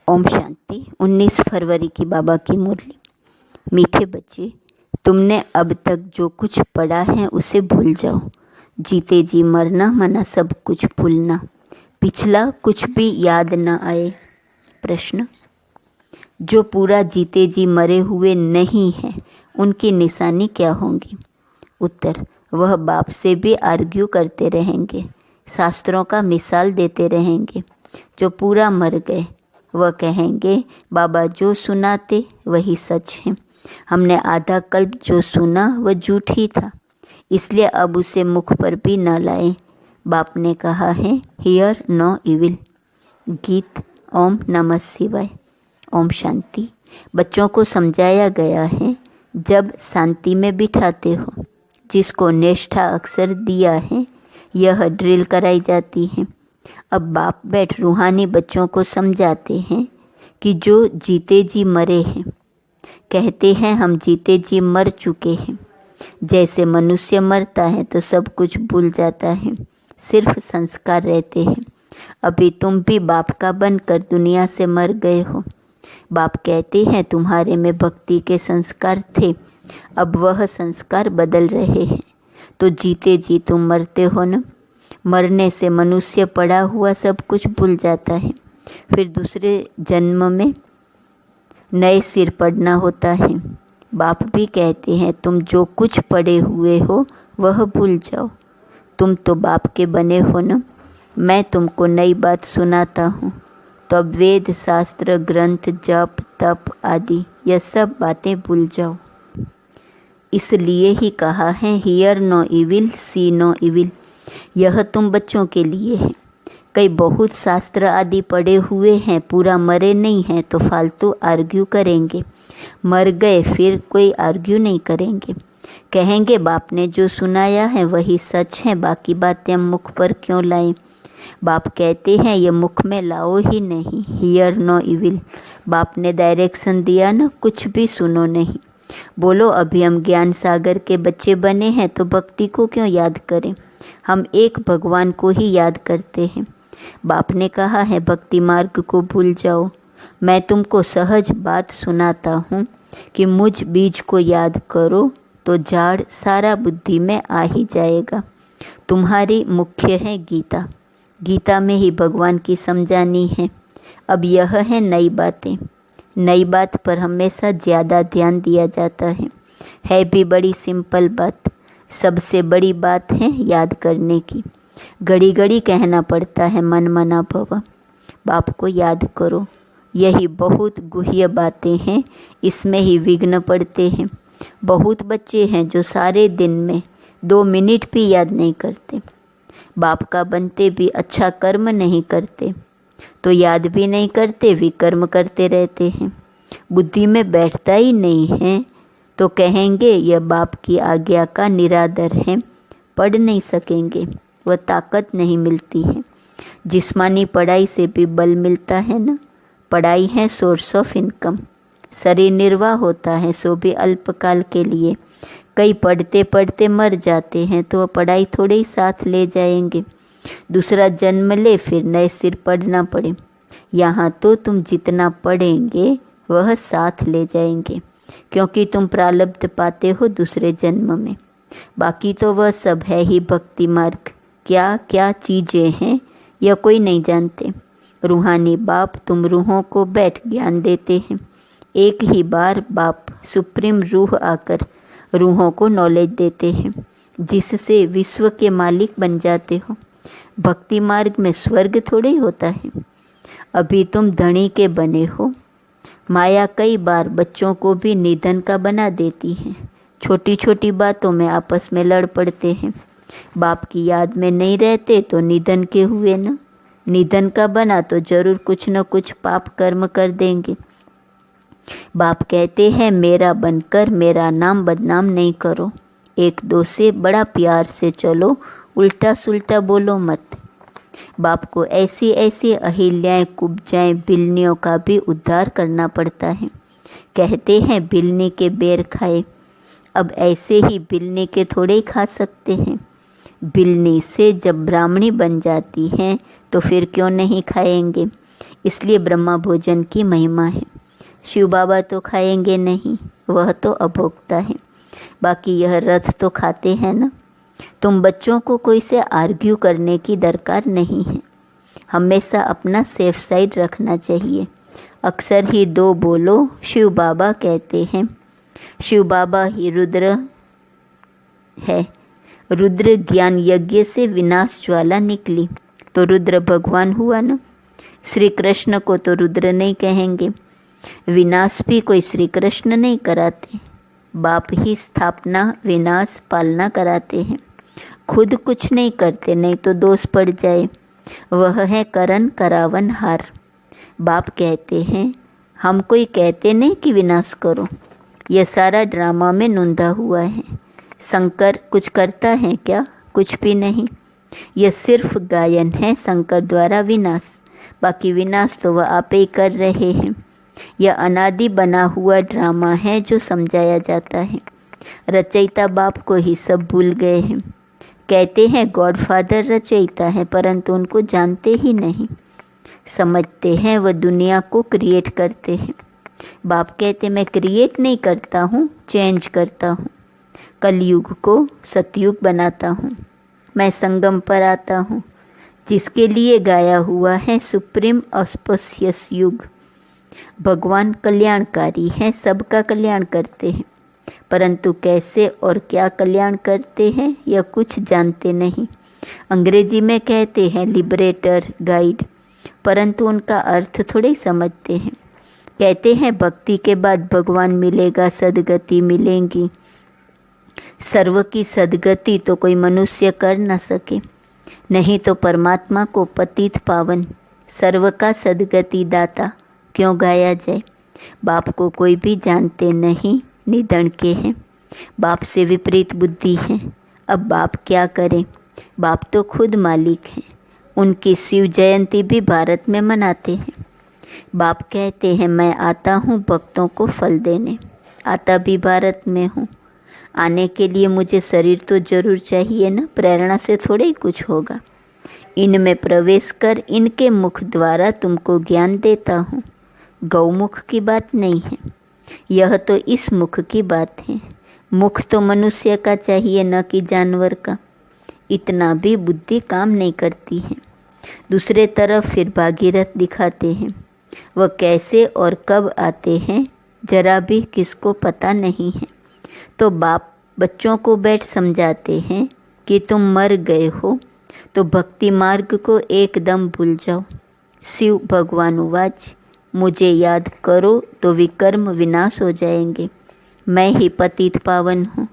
ओम शांति। 19 फरवरी की बाबा की मुरली। मीठे बच्चे, तुमने अब तक जो कुछ पढ़ा है उसे भूल जाओ। जीते जी मरना मना सब कुछ भूलना, पिछला कुछ भी याद न आए। प्रश्न, जो पूरा जीते जी मरे हुए नहीं है उनकी निशानी क्या होंगी? उत्तर, वह बाप से भी आर्ग्यू करते रहेंगे, शास्त्रों का मिसाल देते रहेंगे। जो पूरा मर गए वह कहेंगे बाबा जो सुनाते वही सच है, हमने आधा कल्प जो सुना वह झूठ ही था, इसलिए अब उसे मुख पर भी न लाए। बाप ने कहा है हियर नो इविल। गीत ओम नमः शिवाय। ओम शांति। बच्चों को समझाया गया है, जब शांति में बिठाते हो, जिसको निष्ठा अक्षर दिया है, यह ड्रिल कराई जाती है। अब बाप बैठ रूहानी बच्चों को समझाते हैं कि जो जीते जी मरे हैं, कहते हैं हम जीते जी मर चुके हैं। जैसे मनुष्य मरता है तो सब कुछ भूल जाता है, सिर्फ संस्कार रहते हैं। अभी तुम भी बाप का बनकर दुनिया से मर गए हो। बाप कहते हैं तुम्हारे में भक्ति के संस्कार थे, अब वह संस्कार बदल रहे हैं। तो जीते जी तुम मरते हो न। मरने से मनुष्य पड़ा हुआ सब कुछ भूल जाता है, फिर दूसरे जन्म में नए सिर पड़ना होता है। बाप भी कहते हैं तुम जो कुछ पड़े हुए हो वह भूल जाओ, तुम तो बाप के बने हो न। मैं तुमको नई बात सुनाता हूँ, तो अब वेद शास्त्र ग्रंथ जप तप आदि यह सब बातें भूल जाओ। इसलिए ही कहा है hear no evil see no evil. यह तुम बच्चों के लिए है। कई बहुत शास्त्र आदि पढ़े हुए हैं, पूरा मरे नहीं हैं तो फालतू आर्ग्यू करेंगे। मर गए फिर कोई आर्ग्यू नहीं करेंगे, कहेंगे बाप ने जो सुनाया है वही सच है, बाकी बातें हम मुख पर क्यों लाएं। बाप कहते हैं ये मुख में लाओ ही नहीं, हियर नो इविल। बाप ने डायरेक्शन दिया ना, कुछ भी सुनो नहीं। बोलो अभी हम ज्ञान सागर के बच्चे बने हैं तो भक्ति को क्यों याद करें, हम एक भगवान को ही याद करते हैं। बाप ने कहा है भक्ति मार्ग को भूल जाओ। मैं तुमको सहज बात सुनाता हूँ कि मुझ बीज को याद करो तो झाड़ सारा बुद्धि में आ ही जाएगा। तुम्हारी मुख्य है गीता, गीता में ही भगवान की समझानी है। अब यह है नई बातें, नई बात पर हमेशा ज़्यादा ध्यान दिया जाता है भी बड़ी सिंपल बात। सबसे बड़ी बात है याद करने की। घड़ी घड़ी कहना पड़ता है मन मना भव, बाप को याद करो। यही बहुत गुह्य बातें हैं, इसमें ही विघ्न पड़ते हैं। बहुत बच्चे हैं जो सारे दिन में 2 मिनट भी याद नहीं करते। बाप का बनते भी अच्छा कर्म नहीं करते, तो याद भी नहीं करते, विकर्म करते रहते हैं। बुद्धि में बैठता ही नहीं है तो कहेंगे यह बाप की आज्ञा का निरादर है, पढ़ नहीं सकेंगे, वह ताकत नहीं मिलती है। जिस्मानी पढ़ाई से भी बल मिलता है ना। पढ़ाई है सोर्स ऑफ इनकम, शरीर निर्वाह होता है सो भी अल्पकाल के लिए। कई पढ़ते पढ़ते मर जाते हैं तो वह पढ़ाई थोड़े ही साथ ले जाएंगे, दूसरा जन्म ले फिर नए सिर पढ़ना पड़े। यहाँ तो तुम जितना पढ़ेंगे वह साथ ले जाएंगे, क्योंकि तुम प्रारब्ध पाते हो दूसरे जन्म में। बाकी तो वह सब है ही भक्ति मार्ग। क्या क्या चीज़ें हैं यह कोई नहीं जानते। रूहानी बाप तुम रूहों को बैठ ज्ञान देते हैं। एक ही बार बाप सुप्रीम रूह आकर रूहों को नॉलेज देते हैं, जिससे विश्व के मालिक बन जाते हो। भक्ति मार्ग में स्वर्ग थोड़े ही होता है। अभी तुम धनी के बने हो। माया कई बार बच्चों को भी निधन का बना देती है। छोटी छोटी बातों में आपस में लड़ पड़ते हैं। बाप की याद में नहीं रहते तो निधन के हुए न। निधन का बना तो जरूर कुछ न कुछ पाप कर्म कर देंगे। बाप कहते हैं मेरा बनकर मेरा नाम बदनाम नहीं करो। एक दो से बड़ा प्यार से चलो, उल्टा सुल्टा बोलो मत। बाप को ऐसी ऐसी अहिल्याएं कुब्जाएं बिल्लियों का भी उद्धार करना पड़ता है। कहते हैं बिल्ली के बेर खाए, अब ऐसे ही बिल्ली के थोड़े ही खा सकते हैं। बिल्ली से जब ब्राह्मणी बन जाती हैं तो फिर क्यों नहीं खाएंगे। इसलिए ब्रह्मा भोजन की महिमा है। शिव बाबा तो खाएंगे नहीं, वह तो अभोक्ता है। बाकी यह रथ तो खाते हैं ना। तुम बच्चों को कोई से आर्ग्यू करने की दरकार नहीं है। हमेशा अपना सेफ साइड रखना चाहिए। अक्सर ही दो बोलो शिव बाबा कहते हैं। शिव बाबा ही रुद्र है। रुद्र ज्ञान यज्ञ से विनाश ज्वाला निकली तो रुद्र भगवान हुआ ना। श्री कृष्ण को तो रुद्र नहीं कहेंगे। विनाश भी कोई श्री कृष्ण नहीं कराते, बाप ही स्थापना विनाश पालना कराते हैं। खुद कुछ नहीं करते, नहीं तो दोष पड़ जाए। वह है करन करावन हार। बाप कहते हैं, हम कोई कहते नहीं कि विनाश करो। यह सारा ड्रामा में नूंधा हुआ है। शंकर कुछ करता है क्या? कुछ भी नहीं। यह सिर्फ गायन है शंकर द्वारा विनाश। बाकी विनाश तो वह आप ही कर रहे हैं। यह अनादि बना हुआ ड्रामा है जो समझाया जाता है। रचयिता बाप को ही सब भूल गए हैं। कहते हैं गॉडफादर रचयिता है, परंतु उनको जानते ही नहीं। समझते हैं वह दुनिया को क्रिएट करते हैं। बाप कहते मैं क्रिएट नहीं करता हूँ, चेंज करता हूँ। कलयुग को सतयुग बनाता हूँ। मैं संगम पर आता हूँ, जिसके लिए गाया हुआ है सुप्रीम ऑस्पिशियस युग। भगवान कल्याणकारी हैं, सबका कल्याण करते हैं, परंतु कैसे और क्या कल्याण करते हैं यह कुछ जानते नहीं। अंग्रेजी में कहते हैं लिबरेटर, गाइड, परंतु उनका अर्थ थोड़े ही समझते हैं। कहते हैं भक्ति के बाद भगवान मिलेगा, सदगति मिलेंगी। सर्व की सदगति तो कोई मनुष्य कर न सके, नहीं तो परमात्मा को पतित पावन सर्व का सदगति दाता क्यों गाया जाए। बाप को कोई भी जानते नहीं, निधन के हैं। बाप से विपरीत बुद्धि है। अब बाप क्या करें? बाप तो खुद मालिक हैं। उनकी शिव जयंती भी भारत में मनाते हैं। बाप कहते हैं मैं आता हूँ भक्तों को फल देने। आता भी भारत में हूँ। आने के लिए मुझे शरीर तो जरूर चाहिए ना, प्रेरणा से थोड़े ही कुछ होगा। इनमें प्रवेश कर इनके मुख द्वारा तुमको ज्ञान देता हूँ। गौमुख की बात नहीं है, यह तो इस मुख की बात है। मुख तो मनुष्य का चाहिए, न कि जानवर का। इतना भी बुद्धि काम नहीं करती है। दूसरे तरफ फिर भागीरथ दिखाते हैं। वह कैसे और कब आते हैं जरा भी किसको पता नहीं है। तो बाप बच्चों को बैठ समझाते हैं कि तुम मर गए हो तो भक्ति मार्ग को एकदम भूल जाओ। शिव भगवान उवाच, मुझे याद करो तो विकर्म विनाश हो जाएंगे। मैं ही पतित पावन हूँ।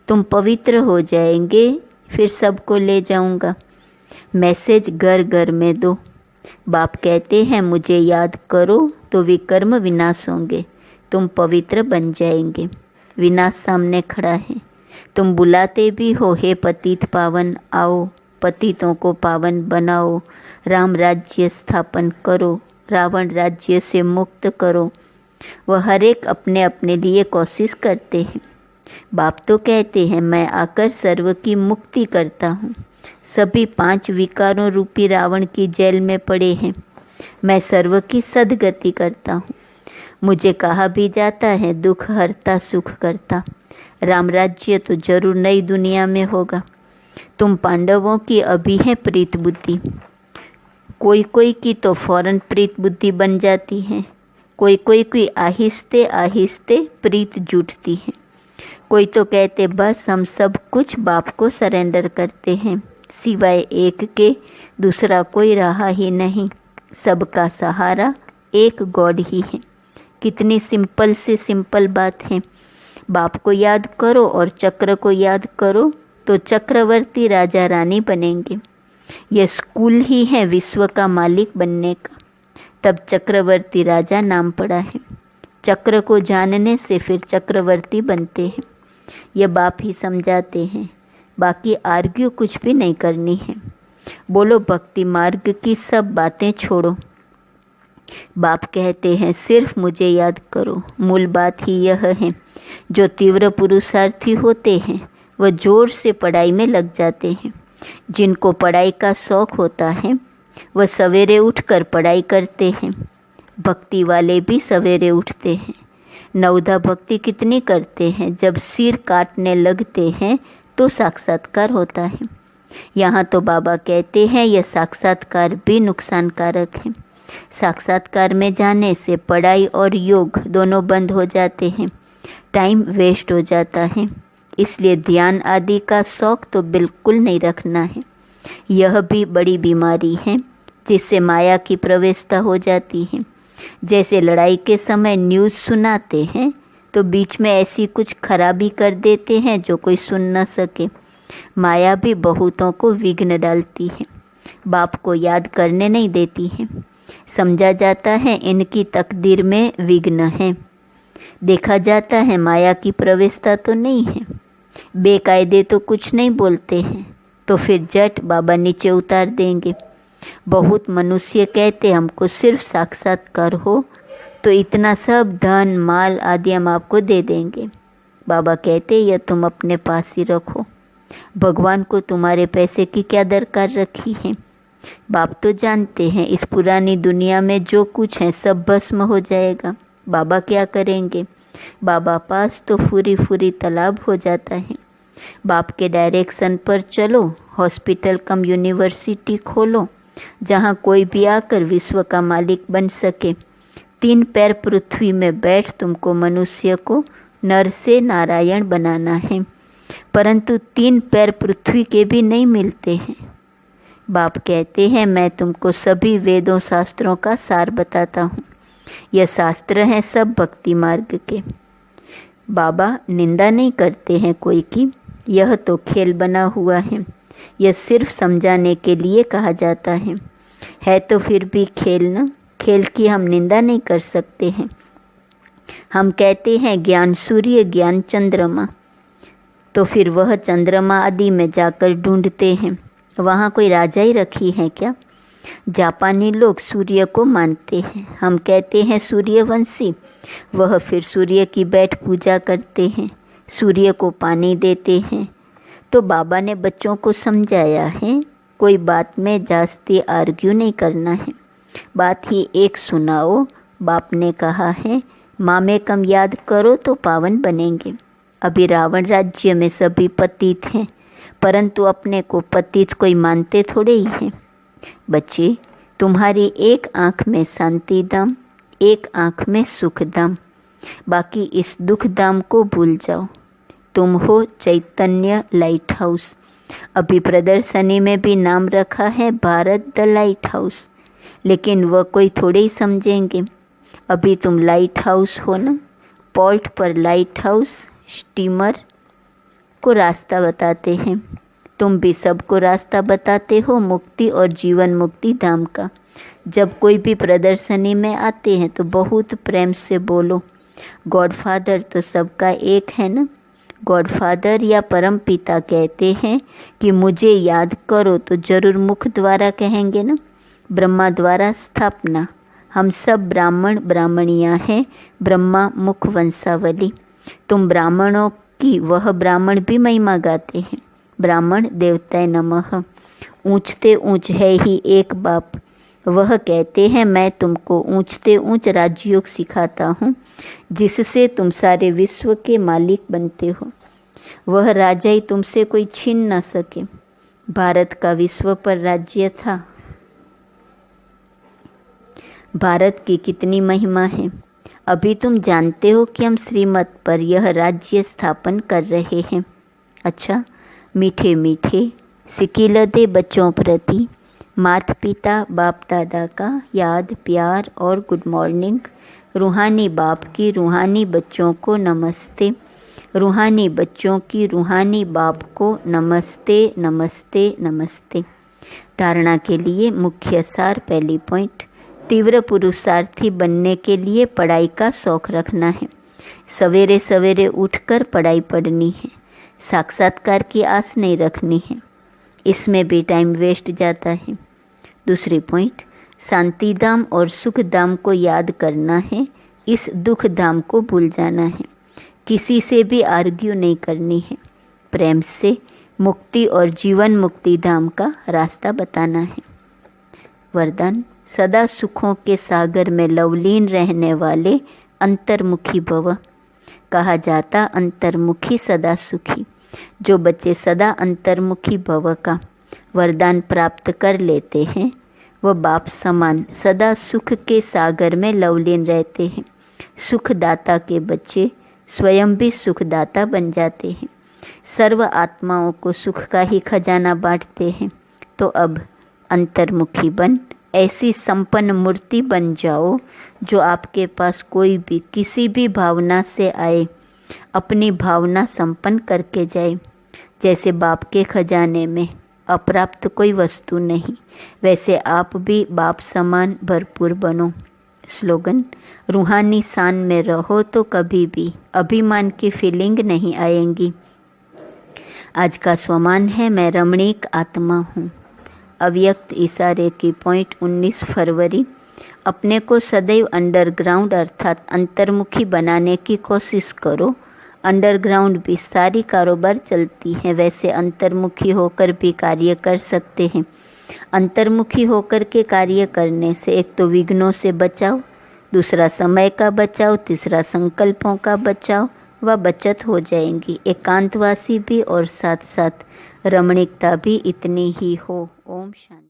तुम पवित्र हो जाएंगे, फिर सबको ले जाऊँगा। मैसेज घर घर में दो। बाप कहते हैं मुझे याद करो तो विकर्म विनाश होंगे, तुम पवित्र बन जाएंगे। विनाश सामने खड़ा है। तुम बुलाते भी हो, हे पतित पावन आओ, पतितों को पावन बनाओ, राम राज्य स्थापन करो, रावण राज्य से मुक्त करो। वह हर एक अपने अपने लिए कोशिश करते हैं। बाप तो कहते हैं मैं आकर सर्व की मुक्ति करता हूँ। सभी 5 विकारों रूपी रावण की जेल में पड़े हैं। मैं सर्व की सदगति करता हूँ। मुझे कहा भी जाता है दुख हरता सुख करता। राम राज्य तो जरूर नई दुनिया में होगा। तुम पांडवों की अभी है प्रीत बुद्धि। कोई कोई की तो फौरन प्रीत बुद्धि बन जाती है। कोई कोई की आहिस्ते आहिस्ते प्रीत जुटती है। कोई तो कहते बस हम सब कुछ बाप को सरेंडर करते हैं, सिवाय एक के दूसरा कोई रहा ही नहीं। सबका सहारा एक गॉड ही है। कितनी सिंपल से सिंपल बात है। बाप को याद करो और चक्र को याद करो तो चक्रवर्ती राजा रानी बनेंगे। यह स्कूल ही है विश्व का मालिक बनने का। तब चक्रवर्ती राजा नाम पड़ा है। चक्र को जानने से फिर चक्रवर्ती बनते हैं। यह बाप ही समझाते हैं। बाकी आर्ग्यू कुछ भी नहीं करनी है। बोलो भक्ति मार्ग की सब बातें छोड़ो। बाप कहते हैं सिर्फ मुझे याद करो। मूल बात ही यह है। जो तीव्र पुरुषार्थी होते हैं वह जोर से पढ़ाई में लग जाते हैं। जिनको पढ़ाई का शौक होता है वह सवेरे उठकर पढ़ाई करते हैं। भक्ति वाले भी सवेरे उठते हैं। नवधा भक्ति कितनी करते हैं, जब सिर काटने लगते हैं तो साक्षात्कार होता है। यहाँ तो बाबा कहते हैं यह साक्षात्कार भी नुकसानकारक है। साक्षात्कार में जाने से पढ़ाई और योग दोनों बंद हो जाते हैं, टाइम वेस्ट हो जाता है। इसलिए ध्यान आदि का शौक तो बिल्कुल नहीं रखना है। यह भी बड़ी बीमारी है जिससे माया की प्रवेशता हो जाती है। जैसे लड़ाई के समय न्यूज़ सुनाते हैं तो बीच में ऐसी कुछ खराबी कर देते हैं जो कोई सुन न सके। माया भी बहुतों को विघ्न डालती है, बाप को याद करने नहीं देती है। समझा जाता है इनकी तकदीर में विघ्न है। देखा जाता है माया की प्रवेशता तो नहीं है। बेकायदे तो कुछ नहीं बोलते हैं तो फिर जट बाबा नीचे उतार देंगे। बहुत मनुष्य कहते हमको सिर्फ साक्षात्कार हो तो इतना सब धन माल आदि हम आपको दे देंगे। बाबा कहते यह तुम अपने पास ही रखो, भगवान को तुम्हारे पैसे की क्या दरकार रखी है। बाप तो जानते हैं इस पुरानी दुनिया में जो कुछ है सब भस्म हो जाएगा। बाबा क्या करेंगे। बाबा पास तो फूरी तालाब हो जाता है। बाप के डायरेक्शन पर चलो, हॉस्पिटल कम यूनिवर्सिटी खोलो जहाँ कोई भी आकर विश्व का मालिक बन सके। 3 पैर पृथ्वी में बैठ तुमको मनुष्य को नर से नारायण बनाना है, परंतु 3 पैर पृथ्वी के भी नहीं मिलते हैं। बाप कहते हैं मैं तुमको सभी वेदों शास्त्रों का सार बताता हूँ। यह शास्त्र हैं सब भक्ति मार्ग के। बाबा निंदा नहीं करते हैं कोई की, यह तो खेल बना हुआ है। यह सिर्फ समझाने के लिए कहा जाता है तो फिर भी खेल न। खेल की हम निंदा नहीं कर सकते हैं। हम कहते हैं ज्ञान सूर्य ज्ञान चंद्रमा, तो फिर वह चंद्रमा आदि में जाकर ढूंढते हैं। वहाँ कोई राजा ही रखी है क्या। जापानी लोग सूर्य को मानते हैं, हम कहते हैं सूर्यवंशी। वह फिर सूर्य की बैठ पूजा करते हैं, सूर्य को पानी देते हैं। तो बाबा ने बच्चों को समझाया है कोई बात में जास्ती आर्ग्यू नहीं करना है, बात ही एक सुनाओ। बाप ने कहा है माँ में कम याद करो तो पावन बनेंगे। अभी रावण राज्य में सभी पतित हैं, परंतु अपने को पतित कोई मानते थोड़े ही हैं। बच्चे तुम्हारी एक आँख में शांति धाम, एक आँख में सुख धाम, बाकी इस दुख धाम को भूल जाओ। तुम हो चैतन्य लाइट हाउस। अभी प्रदर्शनी में भी नाम रखा है भारत द लाइट हाउस, लेकिन वह कोई थोड़े ही समझेंगे। अभी तुम लाइट हाउस हो ना, पोर्ट पर लाइट हाउस स्टीमर को रास्ता बताते हैं। तुम भी सबको रास्ता बताते हो मुक्ति और जीवन मुक्ति धाम का। जब कोई भी प्रदर्शनी में आते हैं तो बहुत प्रेम से बोलो गॉडफादर तो सबका एक है ना। गॉडफादर या परम पिता कहते हैं कि मुझे याद करो तो जरूर मुख द्वारा कहेंगे ना। ब्रह्मा द्वारा स्थापना, हम सब ब्राह्मण ब्राह्मणियाँ हैं, ब्रह्मा मुख वंशावली। तुम ब्राह्मणों की वह ब्राह्मण भी महिमा गाते हैं। ब्राह्मण देवताय नमः। ऊंचते ऊंच है ही एक बाप। वह कहते हैं मैं तुमको ऊंचते ऊंच राजयोग सिखाता हूँ जिससे तुम सारे विश्व के मालिक बनते हो। वह राजा ही तुमसे कोई छीन न सके। भारत का विश्व पर राज्य था। भारत की कितनी महिमा है। अभी तुम जानते हो कि हम श्रीमत पर यह राज्य स्थापन कर रहे हैं। अच्छा, मीठे मीठे सिकिलदे बच्चों प्रति माता पिता बाप दादा का याद प्यार और गुड मॉर्निंग। रूहानी बाप की रूहानी बच्चों को नमस्ते, रूहानी बच्चों की रूहानी बाप को नमस्ते नमस्ते नमस्ते। धारणा के लिए मुख्य सार, पहली पॉइंट, तीव्र पुरुषार्थी बनने के लिए पढ़ाई का शौक रखना है। सवेरे सवेरे उठकर पढ़ाई पढ़नी है। साक्षात्कार की आस नहीं रखनी है, इसमें भी टाइम वेस्ट जाता है। दूसरी पॉइंट, शांति धाम और सुख धाम को याद करना है, इस दुख धाम को भूल जाना है। किसी से भी आर्ग्यू नहीं करनी है, प्रेम से मुक्ति और जीवन मुक्ति धाम का रास्ता बताना है। वरदान सदा सुखों के सागर में लवलीन रहने वाले अंतर्मुखी भव। कहा जाता अंतर्मुखी सदा सुखी। जो बच्चे सदा अंतर्मुखी भव का वरदान प्राप्त कर लेते हैं वह बाप समान सदा सुख के सागर में लवलीन रहते हैं। सुखदाता के बच्चे स्वयं भी सुखदाता बन जाते हैं। सर्व आत्माओं को सुख का ही खजाना बांटते हैं। तो अब अंतर्मुखी बन ऐसी संपन्न मूर्ति बन जाओ जो आपके पास कोई भी किसी भी भावना से आए अपनी भावना संपन्न करके जाए। जैसे बाप के खजाने में अप्राप्त कोई वस्तु नहीं, वैसे आप भी बाप समान भरपूर बनो। स्लोगन रूहानी शान में रहो तो कभी भी अभिमान की फीलिंग नहीं आएंगी। आज का स्वमान है मैं रमणीक आत्मा हूँ। अव्यक्त इशारे की पॉइंट 19 फरवरी। अपने को सदैव अंडरग्राउंड अर्थात अंतर्मुखी बनाने की कोशिश करो। अंडरग्राउंड भी सारी कारोबार चलती है, वैसे अंतर्मुखी होकर भी कार्य कर सकते हैं। अंतर्मुखी होकर के कार्य करने से एक तो विघ्नों से बचाव, दूसरा समय का बचाव, तीसरा संकल्पों का बचाव व बचत हो जाएंगी। एकांतवासी भी और साथ साथ रमणीकता भी इतनी ही हो। ओम शांति।